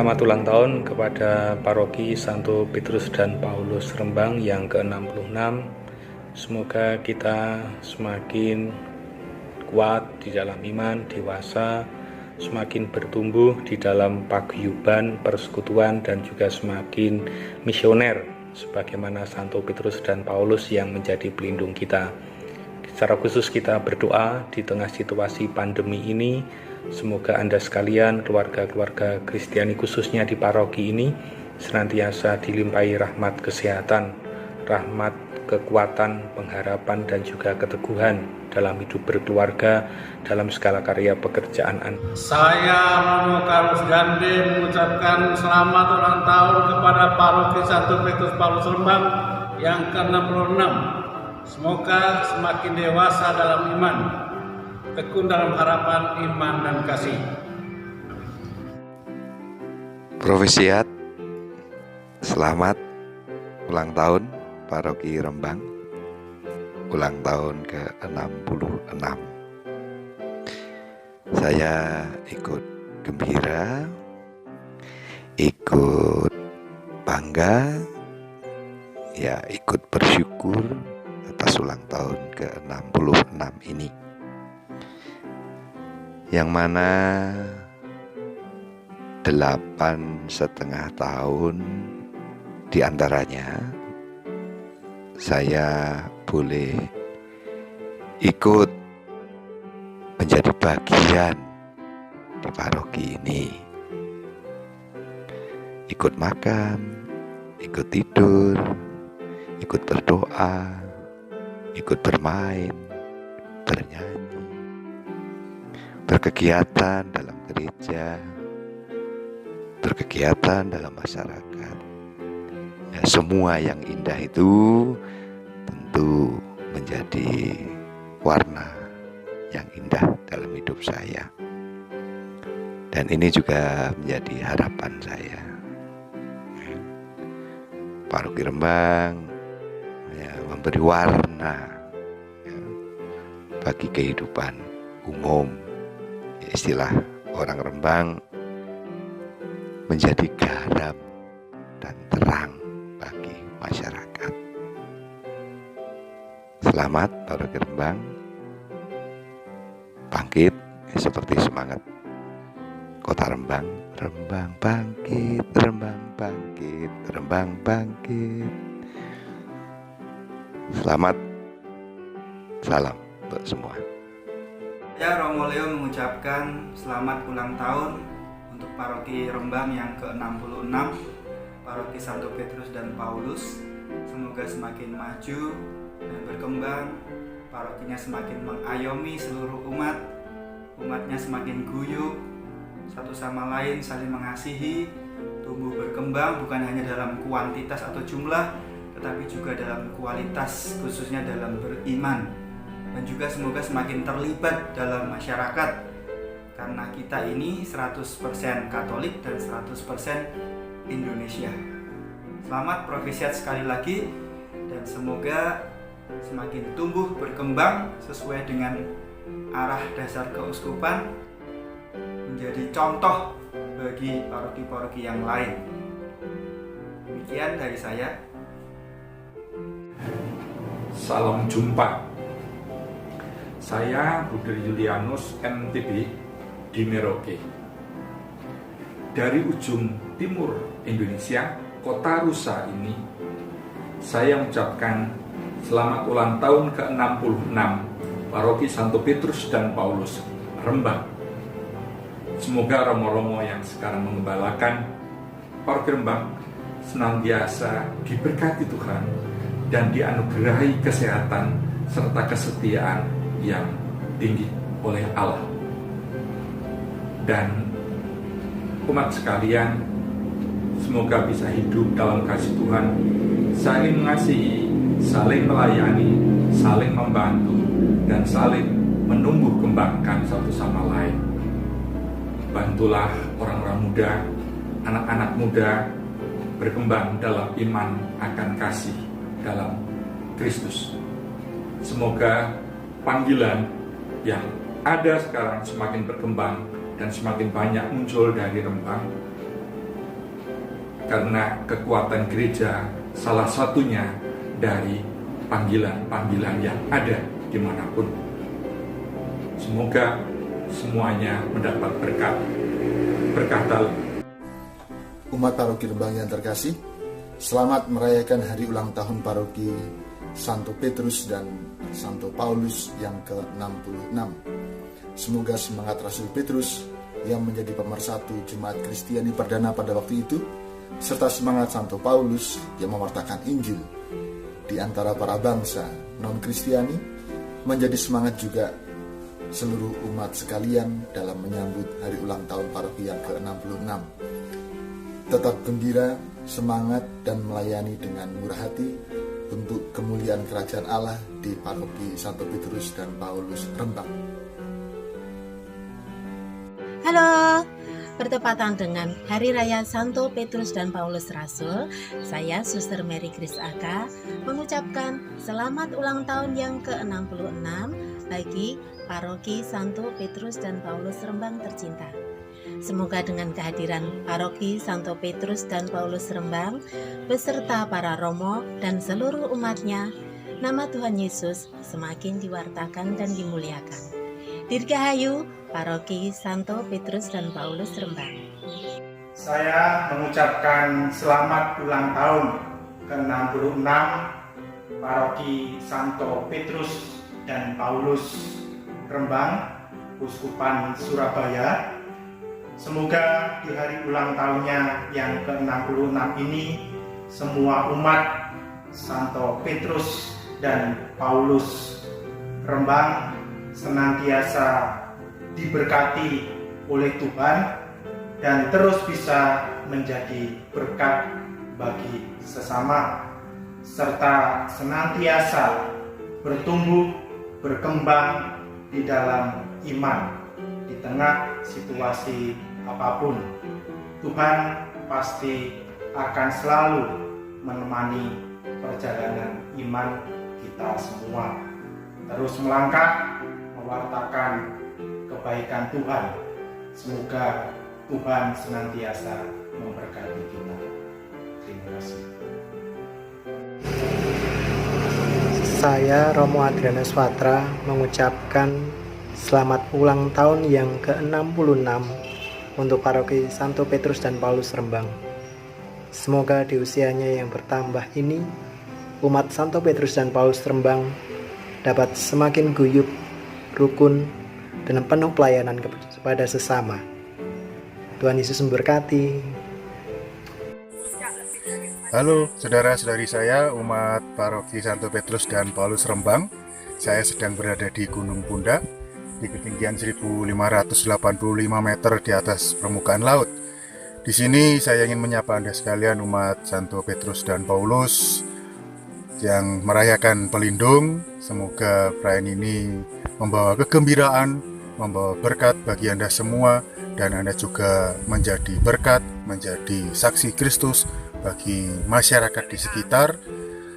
Selamat ulang tahun kepada Paroki Santo Petrus dan Paulus Rembang yang ke-66. Semoga kita semakin kuat di dalam iman, dewasa, semakin bertumbuh di dalam paguyuban, persekutuan, dan juga semakin misioner sebagaimana Santo Petrus dan Paulus yang menjadi pelindung kita. Secara khusus kita berdoa di tengah situasi pandemi ini, semoga Anda sekalian, keluarga-keluarga Kristiani khususnya di paroki ini, senantiasa dilimpahi rahmat kesehatan, rahmat kekuatan, pengharapan, dan juga keteguhan dalam hidup berkeluarga, dalam segala karya pekerjaan Anda. Saya Romo Carlos Gande mengucapkan selamat ulang tahun kepada Paroki Santo Petrus Paulus Rembang yang ke-66. Semoga semakin dewasa dalam iman, tekun dalam harapan, iman, dan kasih. Profesiat, selamat ulang tahun Paroki Rembang, ulang tahun ke-66. Saya ikut gembira, ikut bangga, ya ikut bersyukur atas ulang tahun ke-66 ini, yang mana 8,5 tahun diantaranya saya boleh ikut menjadi bagian di paroki ini, ikut makan, ikut tidur, ikut berdoa, ikut bermain, bernyanyi, berkegiatan dalam gereja, berkegiatan dalam masyarakat. Ya, semua yang indah itu tentu menjadi warna yang indah dalam hidup saya. Dan ini juga menjadi harapan saya. Paroki Rembang ya, memberi warna ya, bagi kehidupan umum. Istilah orang Rembang menjadi garam dan terang bagi masyarakat. Selamat Paroki Rembang, bangkit seperti semangat Kota Rembang. Rembang bangkit, Rembang bangkit, Rembang bangkit. Selamat, salam untuk semua. Saya Romo Leo mengucapkan selamat ulang tahun untuk Paroki Rembang yang ke-66, Paroki Santo Petrus dan Paulus. Semoga semakin maju dan berkembang, parokinya semakin mengayomi seluruh umat, umatnya semakin guyup, satu sama lain saling mengasihi, tumbuh berkembang bukan hanya dalam kuantitas atau jumlah, tetapi juga dalam kualitas, khususnya dalam beriman. Dan juga semoga semakin terlibat dalam masyarakat, karena kita ini 100% Katolik dan 100% Indonesia. Selamat profesiat sekali lagi, dan semoga semakin tumbuh berkembang sesuai dengan arah dasar keuskupan, menjadi contoh bagi paroki-paroki yang lain. Demikian dari saya. Salam jumpa. Saya Budi Julianus MTB di Merauke. Dari ujung timur Indonesia, kota Rusa ini, saya mengucapkan selamat ulang tahun ke-66 Paroki Santo Petrus dan Paulus Rembang. Semoga romo-romo yang sekarang mengembalakan Paroki Rembang senantiasa diberkati Tuhan dan dianugerahi kesehatan serta kesetiaan yang tinggi oleh Allah. Dan umat sekalian, semoga bisa hidup dalam kasih Tuhan, saling mengasihi, saling melayani, saling membantu, dan saling menumbuh kembangkan satu sama lain. Bantulah orang-orang muda, anak-anak muda berkembang dalam iman akan kasih dalam Kristus. Semoga panggilan yang ada sekarang semakin berkembang dan semakin banyak muncul dari Rembang, karena kekuatan gereja salah satunya dari panggilan-panggilan yang ada dimanapun. Semoga semuanya mendapat berkat. Berkata Umat Paroki Rembang yang terkasih, selamat merayakan hari ulang tahun Paroki Santo Petrus dan Santo Paulus yang ke-66. Semoga semangat Rasul Petrus yang menjadi pemersatu Jemaat Kristiani perdana pada waktu itu, serta semangat Santo Paulus yang mewartakan Injil di antara para bangsa non-Kristiani, menjadi semangat juga seluruh umat sekalian dalam menyambut hari ulang tahun Paroki yang ke-66. Tetap gembira, semangat, dan melayani dengan murah hati untuk kemuliaan kerajaan Allah di Paroki Santo Petrus dan Paulus Rembang. Halo, bertepatan dengan Hari Raya Santo Petrus dan Paulus Rasul, saya Suster Mary Grace Aka mengucapkan selamat ulang tahun yang ke-66 bagi Paroki Santo Petrus dan Paulus Rembang tercinta. Semoga dengan kehadiran Paroki Santo Petrus dan Paulus Rembang beserta para romo dan seluruh umatnya, nama Tuhan Yesus semakin diwartakan dan dimuliakan. Dirgahayu Paroki Santo Petrus dan Paulus Rembang. Saya mengucapkan selamat ulang tahun ke-66 Paroki Santo Petrus dan Paulus Rembang, Uskupan Surabaya. Semoga di hari ulang tahunnya yang ke-66 ini semua umat Santo Petrus dan Paulus Rembang senantiasa diberkati oleh Tuhan dan terus bisa menjadi berkat bagi sesama, serta senantiasa bertumbuh, berkembang di dalam iman di tengah situasi apapun. Tuhan pasti akan selalu menemani perjalanan iman kita semua, terus melangkah mewartakan kebaikan Tuhan. Semoga Tuhan senantiasa memberkati kita. Terima kasih. Saya Romo Adrianus Watra mengucapkan selamat ulang tahun yang ke-66 untuk Paroki Santo Petrus dan Paulus Rembang. Semoga di usianya yang bertambah ini, umat Santo Petrus dan Paulus Rembang dapat semakin guyup, rukun, dan penuh pelayanan kepada sesama. Tuhan Yesus memberkati. Halo saudara-saudari saya, umat Paroki Santo Petrus dan Paulus Rembang. Saya sedang berada di Gunung Pundak, di ketinggian 1585 meter di atas permukaan laut. Di sini saya ingin menyapa Anda sekalian, umat Santo Petrus dan Paulus yang merayakan Pelindung. Semoga perayaan ini membawa kegembiraan, membawa berkat bagi Anda semua, dan Anda juga menjadi berkat, menjadi saksi Kristus bagi masyarakat di sekitar,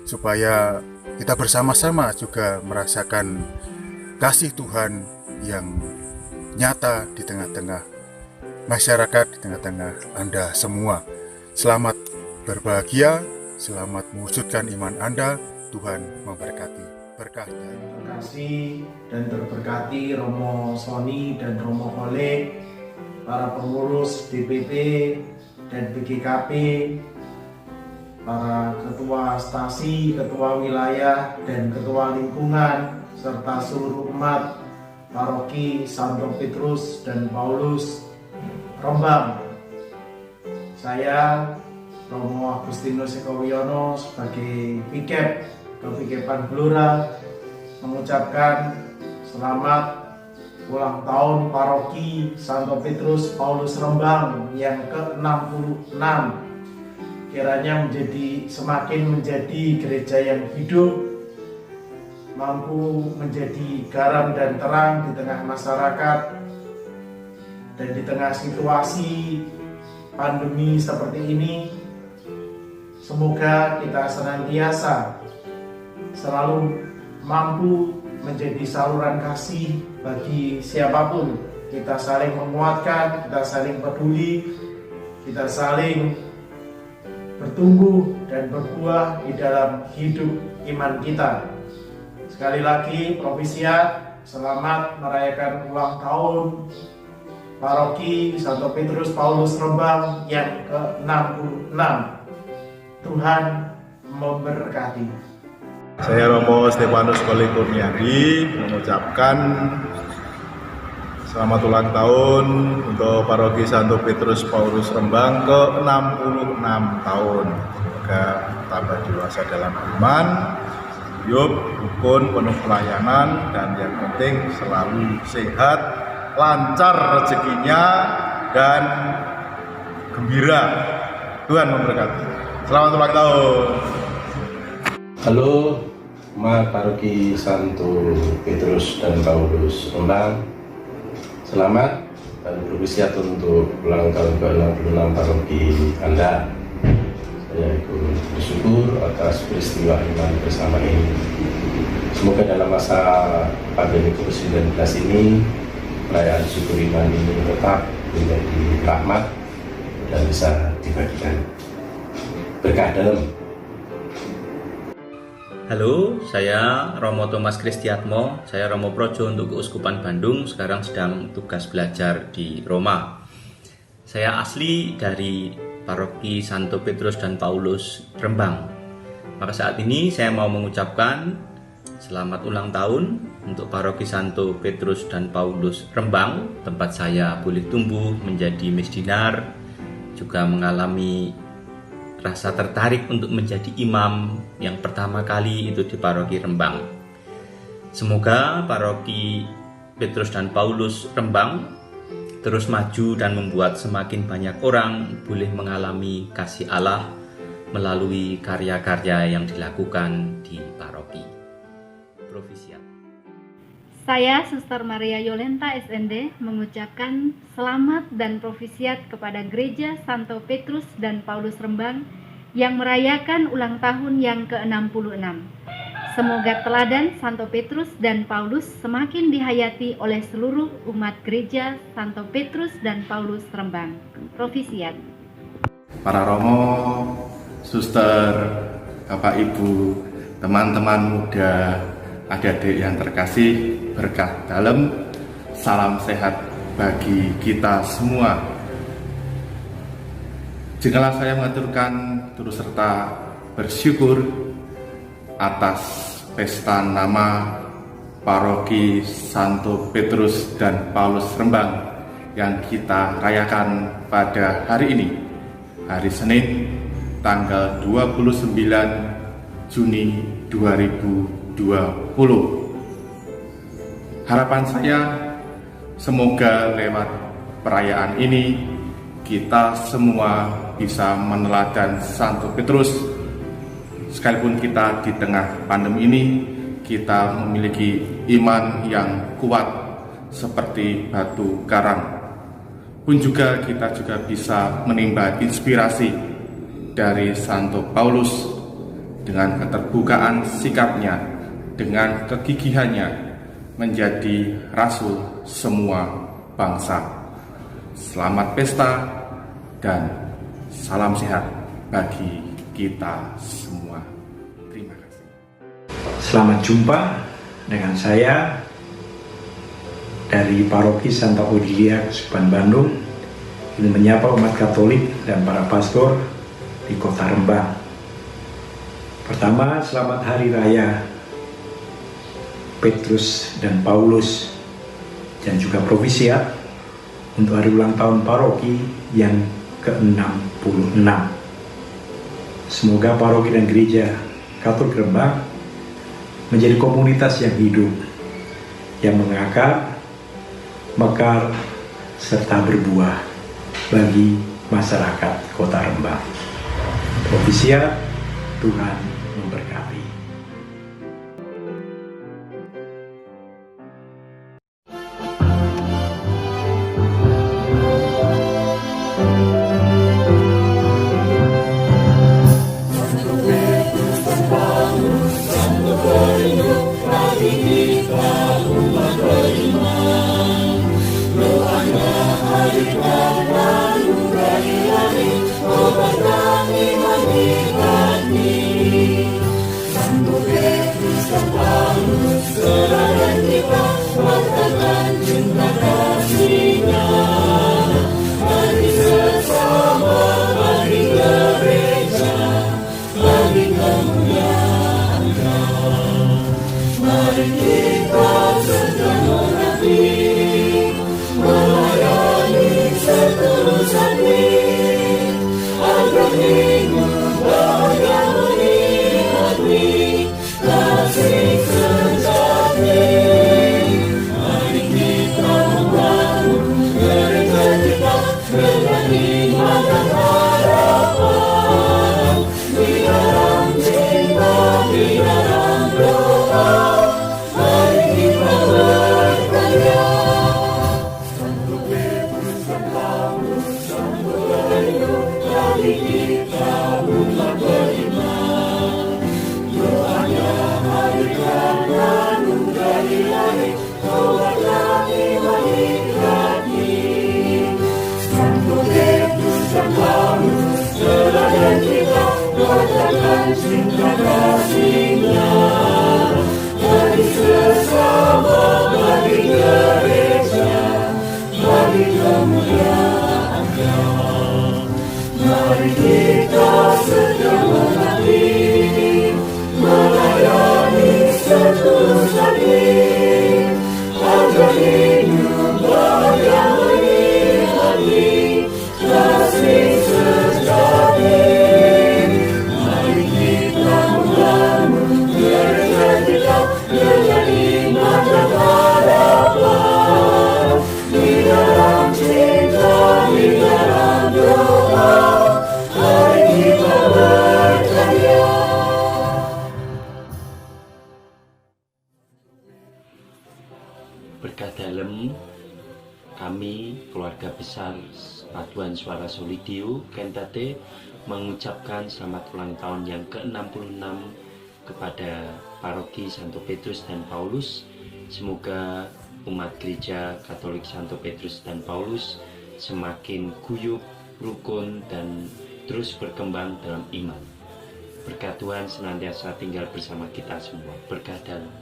supaya kita bersama-sama juga merasakan kasih Tuhan yang nyata di tengah-tengah masyarakat, di tengah-tengah Anda semua. Selamat berbahagia, selamat mewujudkan iman Anda. Tuhan memberkati. Berkah. Terima kasih dan terberkati Romo Sony dan Romo Kole, para pengurus DPP dan BGKP, para ketua stasi, ketua wilayah, dan ketua lingkungan, serta seluruh umat Paroki Santo Petrus dan Paulus Rembang. Saya Romo Agustinus Eko Wiono sebagai Pikep Kepikepan Blora mengucapkan selamat ulang tahun Paroki Santo Petrus Paulus Rembang yang ke-66. Kiranya semakin menjadi gereja yang hidup, mampu menjadi garam dan terang di tengah masyarakat, dan di tengah situasi pandemi seperti ini. Semoga kita senantiasa selalu mampu menjadi saluran kasih bagi siapapun. Kita saling menguatkan, kita saling peduli, kita saling bertumbuh dan berbuah di dalam hidup iman kita. Sekali lagi, Provisiat, selamat merayakan ulang tahun Paroki Santo Petrus Paulus Rembang yang ke-66. Tuhan memberkati. Saya Romo Stefanus Koli Kurniadi mengucapkan selamat ulang tahun untuk Paroki Santo Petrus Paulus Rembang ke-66 tahun. Semoga tambah dewasa dalam iman, hidup, rukun, penuh pelayanan, dan yang penting selalu sehat, lancar rezekinya, dan gembira. Tuhan memberkati. Selamat ulang tahun. Halo, umat Paroki Santo Petrus dan Paulus Rembang. Selamat dan berwisiat untuk ulang tahun ke-66 Paroki Anda. Saya ikut bersyukur atas peristiwa iman bersama ini. Semoga dalam masa pandemi COVID-19 ini, perayaan syukur iman ini tetap menjadi rahmat dan bisa dibagikan berkah dalam. Halo, saya Romo Thomas Kristiatmo, saya Romo Projo untuk Keuskupan Bandung, sekarang sedang tugas belajar di Roma. Saya asli dari Paroki Santo Petrus dan Paulus Rembang. Maka saat ini saya mau mengucapkan selamat ulang tahun untuk Paroki Santo Petrus dan Paulus Rembang, tempat saya boleh tumbuh menjadi misdinar, juga mengalami rasa tertarik untuk menjadi imam yang pertama kali itu di Paroki Rembang. Semoga Paroki Petrus dan Paulus Rembang terus maju dan membuat semakin banyak orang boleh mengalami kasih Allah melalui karya-karya yang dilakukan di paroki. Provisiat. Saya Suster Maria Yolenta SND mengucapkan selamat dan provisiat kepada Gereja Santo Petrus dan Paulus Rembang yang merayakan ulang tahun yang ke-66. Semoga teladan Santo Petrus dan Paulus semakin dihayati oleh seluruh umat Gereja Santo Petrus dan Paulus Rembang. Provisiat. Para Romo, Suster, Bapak Ibu, teman-teman muda, adik-adik yang terkasih, berkah dalam, salam sehat bagi kita semua. Jikalau saya mengaturkan turut serta bersyukur atas pesta nama Paroki Santo Petrus dan Paulus Rembang yang kita rayakan pada hari ini, hari Senin, tanggal 29 Juni 2020. Harapan saya, semoga lewat perayaan ini kita semua bisa meneladan Santo Petrus. Sekalipun kita di tengah pandemi ini, kita memiliki iman yang kuat seperti batu karang. Pun juga kita juga bisa menimba inspirasi dari Santo Paulus dengan keterbukaan sikapnya, dengan kegigihannya menjadi rasul semua bangsa. Selamat pesta dan salam sehat bagi kita semua. Terima kasih. Selamat jumpa dengan saya dari Paroki Santa Odilia, Keuskupan Bandung. Ini menyapa umat Katolik dan para pastor di Kota Rembang. Pertama, selamat Hari Raya Petrus dan Paulus, dan juga provisiat untuk hari ulang tahun paroki yang ke-66. Semoga paroki dan gereja Katolik Rembang menjadi komunitas yang hidup, yang mengakar, mekar, serta berbuah bagi masyarakat Kota Rembang. Provisiat, Tuhan memberkati. Hari Berkah dalem kami keluarga besar Paduan Suara Solidio Kentate mengucapkan selamat ulang tahun yang ke-66 kepada Paroki Santo Petrus dan Paulus. Semoga umat gereja Katolik Santo Petrus dan Paulus semakin guyup, rukun, dan terus berkembang dalam iman. Berkat Tuhan senantiasa tinggal bersama kita semua. Berkah dalam.